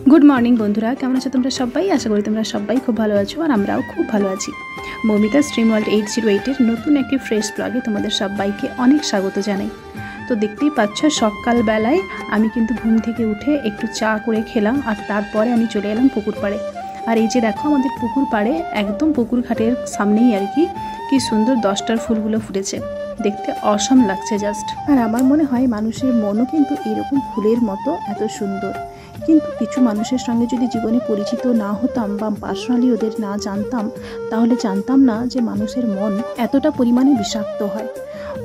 Good morning बंधुरा केमन आछो तोमरा सबाई। आशा करी तोमरा सबाई खूब भालो आछो और आमराओ खूब भालो आछि। मौमिता स्ट्रीम वर्ल्ड 808 एर नतून एकटी फ्रेश ब्लगे तोमादेर सबाइके अनेक स्वागत जानाई। तो देखतेई पाচ্ছ सकाल बेलाय आमी किन्तु घुम थेके उठे एकटु चा करे खेलाम और तारपरे आमी चले एलाम पुकुर पाड़े। और এই যে দেখো আমাদের পুকুর পাড়ে একদম পুকুর ঘাটের সামনেই আর কি সুন্দর 10টার ফুলগুলো ফুটেছে, দেখতে অসম লাগছে জাস্ট। আর আমার মনে হয় মানুষের মনও কিন্তু এরকম ফুলের মতো এত সুন্দর। কিন্তু কিছু মানুষের সঙ্গে যদি জীবনে পরিচিত না হতাম বা পার্সোনালি ওদের না জানতাম, তাহলে জানতাম না যে মানুষের মন এতটা পরিমাণে বিষাক্ত হয়।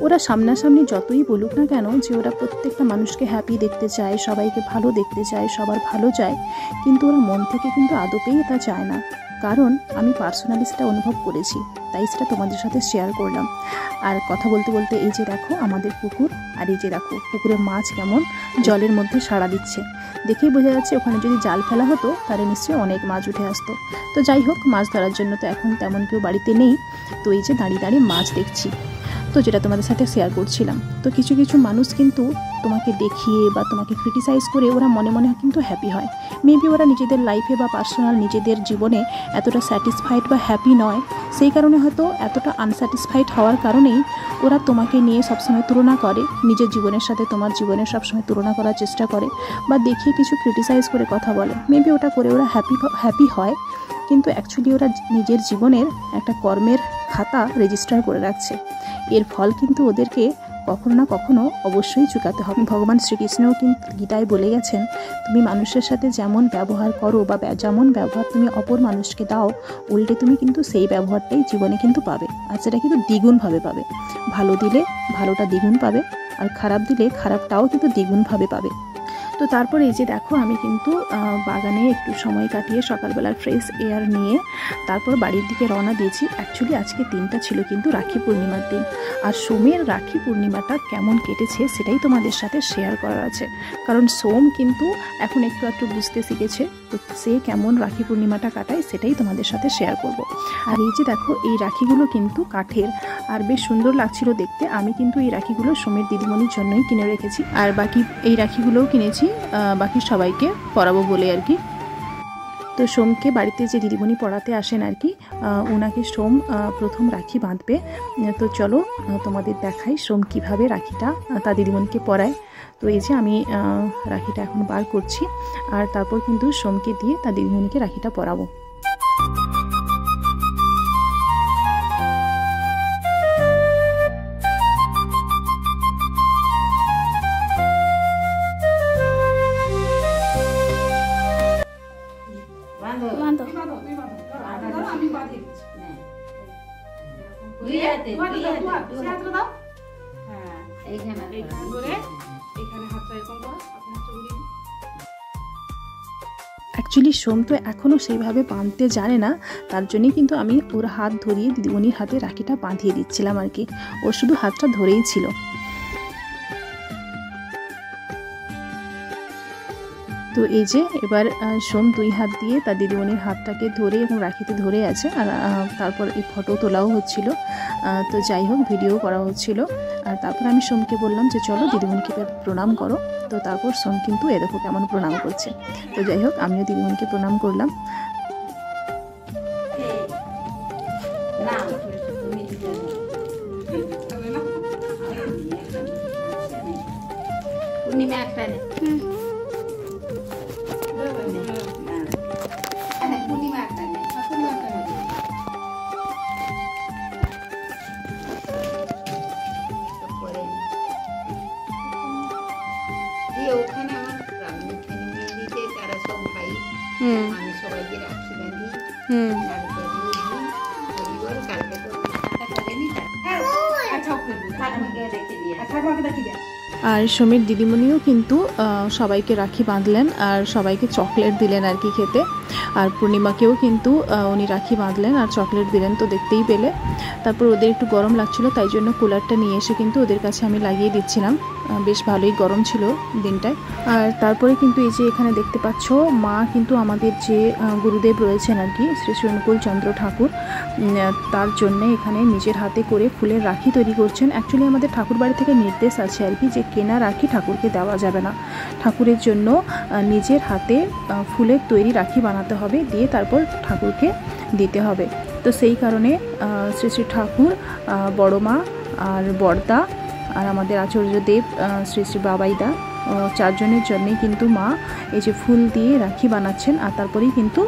ওরা সামনাসামনি যতই বলুক না কেন যে ওরা প্রত্যেকটা মানুষকে হ্যাপি দেখতে চায়, সবাইকে ভালো দেখতে চায়, সবার ভালো চায়, কিন্তু ওরা মন থেকে কিন্তু আদপেই এটা চায় না। কারণ আমি পার্সোনালি সেটা অনুভব করেছি, তাই সেটা তোমাদের সাথে শেয়ার করলাম। আর কথা বলতে বলতে এই যে দেখো আমাদের পুকুর, আর এই যে দেখো পুকুরের মাছ কেমন জলের মধ্যে সাড়া দিচ্ছে, দেখেই বোঝা যাচ্ছে ওখানে যদি জাল ফেলা হতো তাহলে নিশ্চয়ই অনেক মাছ উঠে আসতো। তো যাই হোক, মাছ ধরার জন্য তো এখন তেমন কেউ বাড়িতে নেই, তো এই যে দাঁড়িয়ে দাঁড়িয়ে মাছ দেখছি, তো যেটা তোমাদের সাথে শেয়ার করছিলাম। তো কিছু কিছু মানুষ কিন্তু তোমাকে দেখিয়ে বা তোমাকে ক্রিটিসাইজ করে ওরা মনে মনে কিন্তু হ্যাপি হয়। মেবি ওরা নিজেদের লাইফে বা পার্সোনাল নিজেদের জীবনে এতটা স্যাটিসফাইড বা হ্যাপি নয়, সেই কারণে হয়তো এতটা আনস্যাটিসফাইড হওয়ার কারণেই ওরা তোমাকে নিয়ে সবসময় তুলনা করে, নিজের জীবনের সাথে তোমার জীবনের সবসময় তুলনা করার চেষ্টা করে বা দেখিয়ে কিছু ক্রিটিসাইজ করে কথা বলে। মেবি ওটা করে ওরা হ্যাপি হয়, কিন্তু অ্যাকচুয়ালি ওরা নিজের জীবনের একটা কর্মের খাতা রেজিস্টার করে রাখছে। এর ফল কিন্তু ওদেরকে কখনো না কখনো অবশ্যই চুকাতে হবে। ভগবান শ্রীকৃষ্ণও কিন্তু গীতায় বলে গেছেন, তুমি মানুষের সাথে যেমন ব্যবহার করো বা যেমন ব্যবহার তুমি অপর মানুষকে দাও, উল্টে তুমি কিন্তু সেই ব্যবহারটাই জীবনে কিন্তু পাবে, আর সেটা কিন্তু দ্বিগুণভাবে পাবে। ভালো দিলে ভালোটা দ্বিগুণ পাবে, আর খারাপ দিলে খারাপটাও কিন্তু দ্বিগুণভাবে পাবে। তো তারপরে এই যে দেখো আমি কিন্তু বাগানে একটু সময় কাটিয়ে সকালবেলার ফ্রেশ এয়ার নিয়ে তারপর বাড়ির দিকে রওনা দিয়েছি। অ্যাকচুয়ালি আজকে দিনটা ছিল কিন্তু রাখি পূর্ণিমার দিন, আর সোমের রাখি পূর্ণিমাটা কেমন কেটেছে সেটাই তোমাদের সাথে শেয়ার করার আছে। কারণ সোম কিন্তু এখন একটু একটু বুঝতে শিখেছে, তো সে কেমন রাখি পূর্ণিমাটা কাটায় সেটাই তোমাদের সাথে শেয়ার করব। আর এই যে দেখো এই রাখিগুলো কিন্তু কাঠের, আর বেশ সুন্দর লাগছিল দেখতে। আমি কিন্তু এই রাখিগুলো সোমের দিদিমণির জন্যই কিনে রেখেছি, আর বাকি এই রাখিগুলোও কিনেছি বাকি সবাইকে পরাবো বলে আর কি। তো সোমকে বাড়িতে যে দিদিমণি পড়াতে আসেন আর কি, ওনাকে সোম প্রথম রাখি বাঁধবে। তো চলো তোমাদের দেখাই সোম কিভাবে রাখিটা তার দিদিমণিকে পরায়। তো এই যে আমি রাখিটা এখন বার করছি, আর তারপর কিন্তু সোমকে দিয়ে তার দিদিমণিকে রাখিটা পরাবো। অ্যাকচুয়ালি সোম তো এখনও সেইভাবে বাঁধতে জানে না, তার জন্যই কিন্তু আমি ওর হাত ধরিয়ে দিদিমণির হাতে রাখিটা বাঁধিয়ে দিচ্ছিলাম আর কি। ও শুধু হাতটা ধরেই ছিল। তো এই যে এবার সোম দুই হাত দিয়ে তার দিদিমণির হাতটাকে ধরে এবং রাখিতে ধরে আছে, আর তারপর এই ফটো তোলাও হচ্ছিল। তো যাই হোক, ভিডিও করা হচ্ছিল। আর তারপর আমি সোমকে বললাম যে চলো দিদিমণিকে প্রণাম করো। তো তারপর সোম কিন্তু এ দেখো কেমন প্রণাম করছে। তো যাই হোক, আমিও দিদিমণিকে প্রণাম করলাম। ওখানে আমার ফ্যামিলিতে তারা সব ভাই, আমি সবাইকে রাখি বাঁধি, কালকে তো আর সোমের দিদিমণিও কিন্তু সবাইকে রাখি বাঁধলেন আর সবাইকে চকলেট দিলেন আর কি খেতে। আর পূর্ণিমাকেও কিন্তু উনি রাখি বাঁধলেন আর চকলেট দিলেন, তো দেখতেই পেলে। তারপর ওদের একটু গরম লাগছিল, তাই জন্য কুলারটা নিয়ে এসে কিন্তু ওদের কাছে আমি লাগিয়ে দিচ্ছিলাম। বেশ ভালোই গরম ছিল দিনটায়। আর তারপরে কিন্তু এই যে এখানে দেখতে পাচ্ছ, মা কিন্তু আমাদের যে গুরুদেব রয়েছেন আর কি, শ্রী শ্রী অনুকূল চন্দ্র ঠাকুর, তার জন্য এখানে নিজের হাতে করে ফুলের রাখি তৈরি করছেন। অ্যাকচুয়ালি আমাদের ঠাকুর বাড়ি থেকে নির্দেশ আছে আর কি, যে কেনা রাখি ঠাকুরকে দেওয়া যাবে না, ঠাকুরের জন্য নিজের হাতে ফুলের তৈরি রাখি বানাতে হবে, দিয়ে তারপর ঠাকুরকে দিতে হবে। তো সেই কারণে শ্রী শ্রী ঠাকুর, বড় মা আর বড়দা আর আমাদের আচার্যদেব শ্রী শ্রী বাবাইদা, চারজনের জন্যেই কিন্তু মা এই যে ফুল দিয়ে রাখি বানাচ্ছেন, আর তারপরেই কিন্তু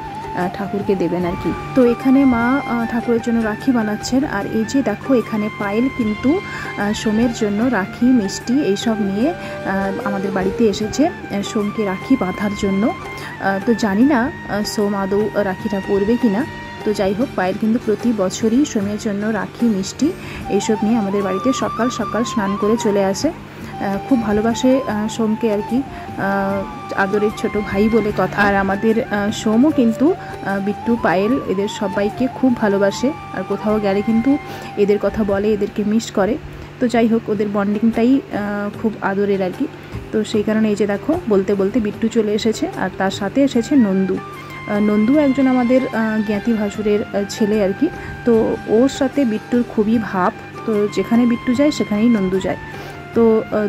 ঠাকুরকে দেবেন আর কি। তো এখানে মা ঠাকুরের জন্য রাখি বানাচ্ছেন। আর এই যে দেখো এখানে পায়েল কিন্তু সোমের জন্য রাখি, মিষ্টি এইসব নিয়ে আমাদের বাড়িতে এসেছে সোমকে রাখি বাঁধার জন্য। তো জানি না সোম আদৌ রাখিটা পরবে কিনা। তো যাই হোক, পায়েল কিন্তু প্রতি বছরই সোমের জন্য রাখি, মিষ্টি এইসব নিয়ে আমাদের বাড়িতে সকাল সকাল স্নান করে চলে আসে। খুব ভালোবাসে সোমকে আর কি, আদরের ছোট ভাই বলে কথা। আর আমাদের সোমও কিন্তু বিট্টু, পায়েল এদের সবাইকে খুব ভালোবাসে, আর কোথাও গেলে কিন্তু এদের কথা বলে, এদেরকে মিস করে। তো যাই হোক, ওদের বন্ডিংটাই খুব আদরের আর কি। তো সেই কারণে এই যে দেখো বলতে বলতে বিট্টু চলে এসেছে, আর তার সাথে এসেছে নন্দু। নন্দু একজন আমাদের জ্ঞাতি ভাসুরের ছেলে আর কি। তো ওর সাথে বিট্টুর খুবই ভাব, তো যেখানে বিট্টু যায় সেখানেই নন্দু যায়। তো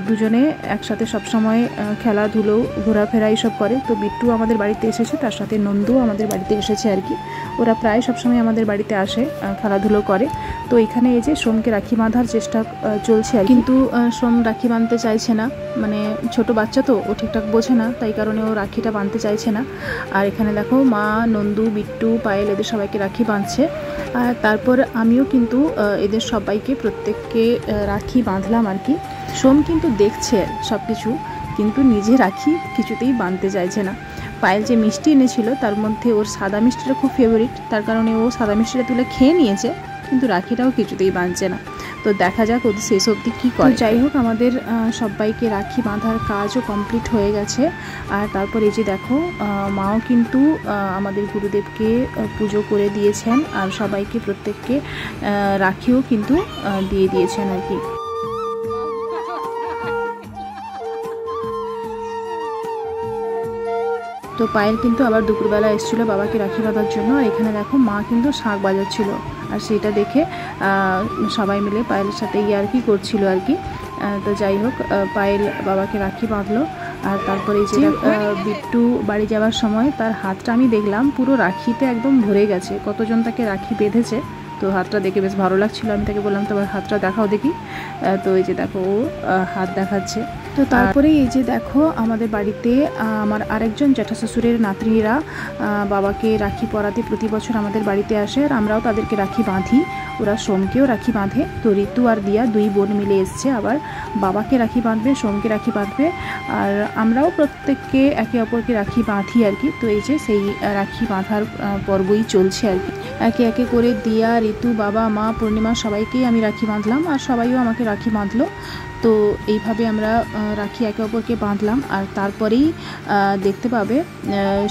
দুজনে একসাথে সবসময় খেলাধুলো, ঘোরাফেরা এইসব করে। তো বিট্টু আমাদের বাড়িতে এসেছে, তার সাথে নন্দু আমাদের বাড়িতে এসেছে আর কি। ওরা প্রায় সবসময় আমাদের বাড়িতে আসে, খেলাধুলো করে। তো এখানে এই যে সোমকে রাখি বাঁধার চেষ্টা চলছে আর, কিন্তু সোম রাখি বাঁধতে চাইছে না, মানে ছোট বাচ্চা তো, ও ঠিকঠাক বোঝে না, তাই কারণে ও রাখিটা বাঁধতে চাইছে না। আর এখানে দেখো মা, নন্দু, বিট্টু, পায়েল এদের সবাইকে রাখি বাঁধছে। আর তারপর আমিও কিন্তু এদের সবাইকে প্রত্যেককে রাখি বাঁধলাম আর কি। সোম কিন্তু দেখছে সব কিছু, কিন্তু নিজে রাখি কিছুতেই বাঁধতে চাইছে না। পায়েল যে মিষ্টি এনেছিল তার মধ্যে ওর সাদা মিষ্টিটা খুব ফেভারিট, তার কারণে ও সাদা মিষ্টিটা তুলে খেয়ে নিয়েছে, কিন্তু রাখিটাও কিছুতেই বাঁধছে না। তো দেখা যাক ওদের শেষ অবধি কী করে। যাই হোক, আমাদের সবাইকে রাখি বাঁধার কাজও কমপ্লিট হয়ে গেছে। আর তারপর এই যে দেখো মাও কিন্তু আমাদের গুরুদেবকে পুজো করে দিয়েছেন, আর সবাইকে প্রত্যেককে রাখিও কিন্তু দিয়ে দিয়েছেন আর কি। তো পায়েল কিন্তু আবার দুপুরবেলা এসেছিলো বাবাকে রাখি বাঁধার জন্য। আর এখানে দেখো মা কিন্তু শাঁখ বাজাচ্ছিল, আর সেটা দেখে সবাই মিলে পায়েলের সাথে ইয়ার্কি করছিল আর কি। তো যাই হোক, পায়েল বাবাকে রাখি বাঁধলো। আর তারপরে এই যে বিট্টু বাড়ি যাওয়ার সময় তার হাতটা আমি দেখলাম পুরো রাখিতে একদম ভরে গেছে, কতজন তাকে রাখি বেঁধেছে। তো হাতটা দেখে বেশ ভালো লাগছিল, আমি তাকে বললাম তোমার হাতটা দেখাও দেখি। তো এই যে দেখো ও হাত দেখাচ্ছে। তো তারপরে এই যে দেখো আমাদের বাড়িতে আমার আরেকজন জ্যাঠা শ্বশুরের নাতনিরা বাবাকে রাখি পরাতে প্রতি বছর আমাদের বাড়িতে আসে, আর আমরাও তাদেরকে রাখি বাঁধি। ওরা সোমকেও রাখি বাঁধে। তো ঋতু আর দিয়া দুই বোন মিলে এসছে, আবার বাবাকে রাখি বাঁধবে, সোমকে রাখি বাঁধবে, আর আমরাও প্রত্যেককে একে অপরকে রাখি বাঁধি আর কি। তো এই যে সেই রাখি বাঁধার পর্বই চলছে আর কি। একে একে করে দিয়া, ঋতু, বাবা, মা, পূর্ণিমা সবাইকেই আমি রাখি বাঁধলাম, আর সবাইও আমাকে রাখি বাঁধলো। তো এইভাবে আমরা রাখি একে অপরকে বাঁধলাম। আর তারপরেই দেখতে পাবে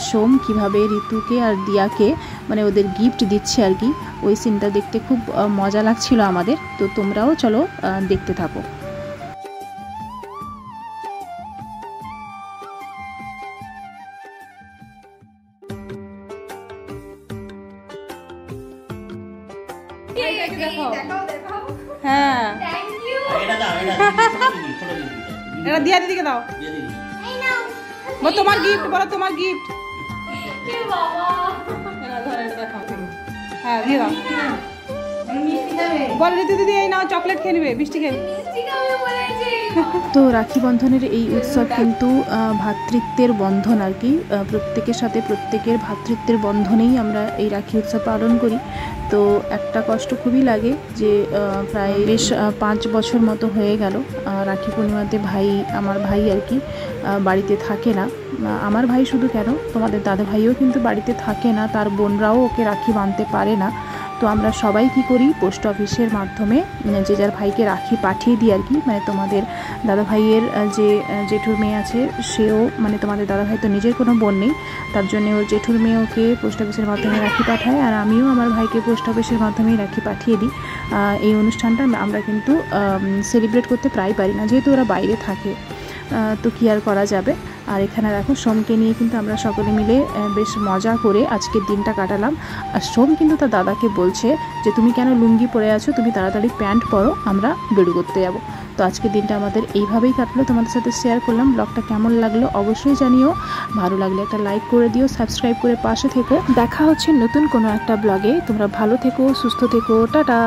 সোম কিভাবে ঋতুকে আর দিয়াকে মানে ওদের গিফট দিচ্ছে আর কি। ওই সিনটা দেখতে খুব মজা লাগছিল আমাদের। তো তোমরাও চলো দেখতে থাকো। হ্যাঁ, এটা দিয়া দিদিকে দাও। বলো তোমার গিফট, বলো তোমার গিফট। হ্যাঁ দিয়ে দাও। বল ঋতু দিদি এই নাও চকলেট খেয়ে নেবে, মিষ্টি খেয়ে। তো রাখি বন্ধনের এই উৎসব কিন্তু ভ্রাতৃত্বের বন্ধন আর কি। প্রত্যেকের সাথে প্রত্যেকের ভ্রাতৃত্বের বন্ধনেই আমরা এই রাখি উৎসব পালন করি। তো একটা কষ্ট খুবই লাগে যে প্রায় বেশ 5 বছর মতো হয়ে গেল রাখি পূর্ণিমাতে আমার ভাই আর কি বাড়িতে থাকে না। আমার ভাই শুধু কেন, তোমাদের দাদা ভাইও কিন্তু বাড়িতে থাকে না, তার বোনরাও ওকে রাখি বাঁধতে পারে না। তো আমরা সবাই কি করি, পোস্ট অফিসের মাধ্যমে যে যার ভাইকে রাখি পাঠিয়ে দিই আর কি। মানে তোমাদের দাদাভাইয়ের যে জেঠুর মেয়ে আছে, সেও মানে তোমাদের দাদাভাই তো নিজের কোনো বোন নেই, তার জন্য ওর জেঠুর মেয়ে ওকে পোস্ট অফিসের মাধ্যমে রাখি পাঠায়, আর আমিও আমার ভাইকে পোস্ট অফিসের মাধ্যমেই রাখি পাঠিয়ে দিই। এই অনুষ্ঠানটা আমরা কিন্তু সেলিব্রেট করতে প্রায় পারি না, যেহেতু ওরা বাইরে থাকে, তো কী আর করা যাবে। আর এখানে দেখো সোমকে নিয়ে কিন্তু আমরা সকলে মিলে বেশ মজা করে আজকের দিনটা কাটালাম। আর সোম কিন্তু তার দাদাকে বলছে যে তুমি কেন লুঙ্গি পরে আছো, তুমি তাড়াতাড়ি প্যান্ট পরো, আমরা বেড়ু করতে যাবো। তো আজকের দিনটা আমাদের এইভাবেই কাটলো, তোমাদের সাথে শেয়ার করলাম। ব্লগটা কেমন লাগলো অবশ্যই জানিও, ভালো লাগলে একটা লাইক করে দিও, সাবস্ক্রাইব করে পাশে থেকো। দেখা হচ্ছে নতুন কোনো একটা ব্লগে। তোমরা ভালো থেকো, সুস্থ থেকো, টাটা।